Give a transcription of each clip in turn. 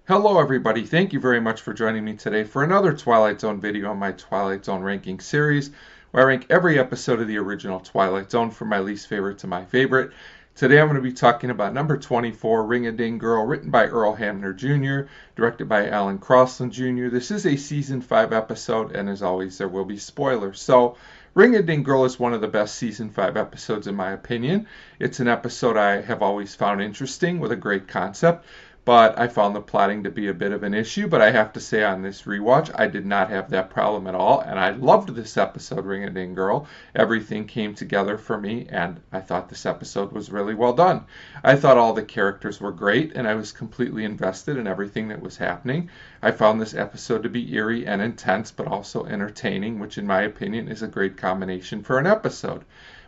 Hello everybody, thank you very much for joining me today for another Twilight Zone video on my Twilight Zone ranking series, where I rank every episode of the original Twilight Zone from my least favorite to my favorite. Today I'm going to be talking about number 24, Ring-a-Ding Girl, written by Earl Hamner Jr., directed by Alan Crosland Jr. This is a season 5 episode, and as always there will be spoilers. So Ring-a-Ding Girl is one of the best season 5 episodes in my opinion. It's an episode I have always found interesting with a great concept. But I found the plotting to be a bit of an issue. But I have to say on this rewatch, I did not have that problem at all. And I loved this episode, Ring-a-Ding Girl. Everything came together for me, and I thought this episode was really well done. I thought all the characters were great, and I was completely invested in everything that was happening. I found this episode to be eerie and intense, but also entertaining, which in my opinion is a great combination for an episode.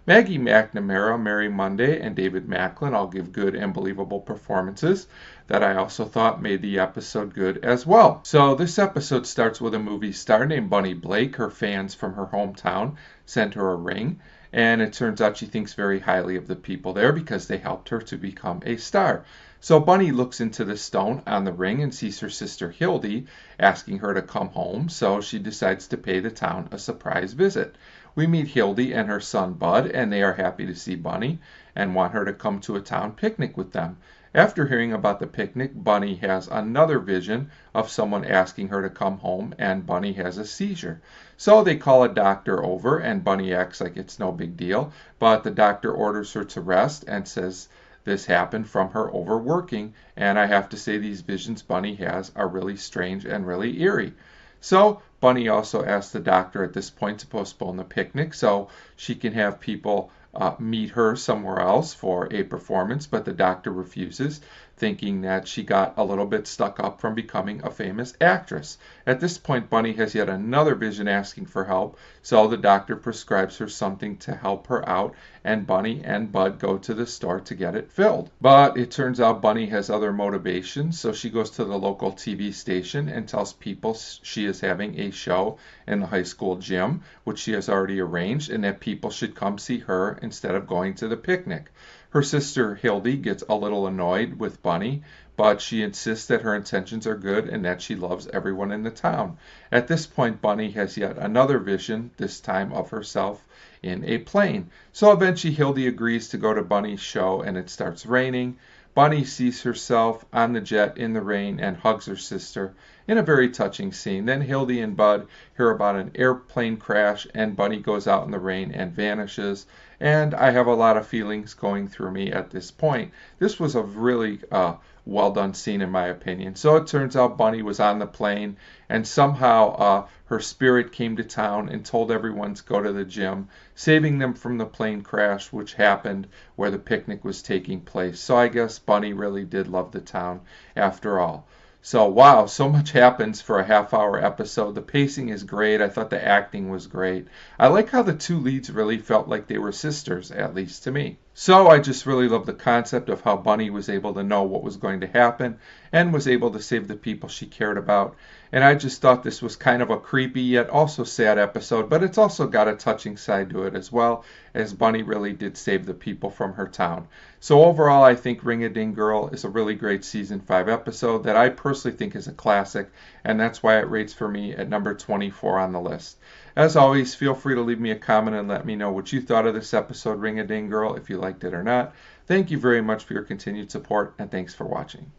Maggie McNamara, Mary Monday, and David Macklin all give good and believable performances that I also thought made the episode good as well. So this episode starts with a movie star named Bunny Blake. Her fans from her hometown sent her a ring, and it turns out she thinks very highly of the people there because they helped her to become a star. So Bunny looks into the stone on the ring and sees her sister Hildy asking her to come home, so she decides to pay the town a surprise visit. We meet Hildy and her son Bud, and they are happy to see Bunny and want her to come to a town picnic with them. After hearing about the picnic, Bunny has another vision of someone asking her to come home, and Bunny has a seizure. So they call a doctor over, and Bunny acts like it's no big deal, but the doctor orders her to rest and says this happened from her overworking, and I have to say these visions Bunny has are really strange and really eerie. So Bunny also asks the doctor at this point to postpone the picnic so she can have people meet her somewhere else for a performance, but the doctor refuses, thinking that she got a little bit stuck up from becoming a famous actress. At this point, Bunny has yet another vision asking for help, so the doctor prescribes her something to help her out, and Bunny and Bud go to the store to get it filled. But it turns out Bunny has other motivations, so she goes to the local TV station and tells people she is having a show in the high school gym, which she has already arranged, and that people should come see her instead of going to the picnic. Her sister Hildy gets a little annoyed with Bunny, but she insists that her intentions are good and that she loves everyone in the town. At this point, Bunny has yet another vision, this time of herself in a plane. So eventually Hildy agrees to go to Bunny's show, and it starts raining. Bunny sees herself on the jet in the rain and hugs her sister in a very touching scene. Then Hildy and Bud hear about an airplane crash, and Bunny goes out in the rain and vanishes. And I have a lot of feelings going through me at this point. This was a really well done scene in my opinion. So it turns out Bunny was on the plane, and somehow her spirit came to town and told everyone to go to the gym, saving them from the plane crash which happened where the picnic was taking place. So I guess Bunny really did love the town after all. So wow, so much happens for a half-hour episode. The pacing is great. I thought the acting was great. I like how the two leads really felt like they were sisters, at least to me. So I just really love the concept of how Bunny was able to know what was going to happen and was able to save the people she cared about. And I just thought this was kind of a creepy yet also sad episode, but it's also got a touching side to it as well, as Bunny really did save the people from her town. So overall, I think Ring-a-Ding Girl is a really great season 5 episode that I personally think is a classic, and that's why it rates for me at number 24 on the list. As always, feel free to leave me a comment and let me know what you thought of this episode, Ring-a-Ding Girl, if you liked it or not. Thank you very much for your continued support, and thanks for watching.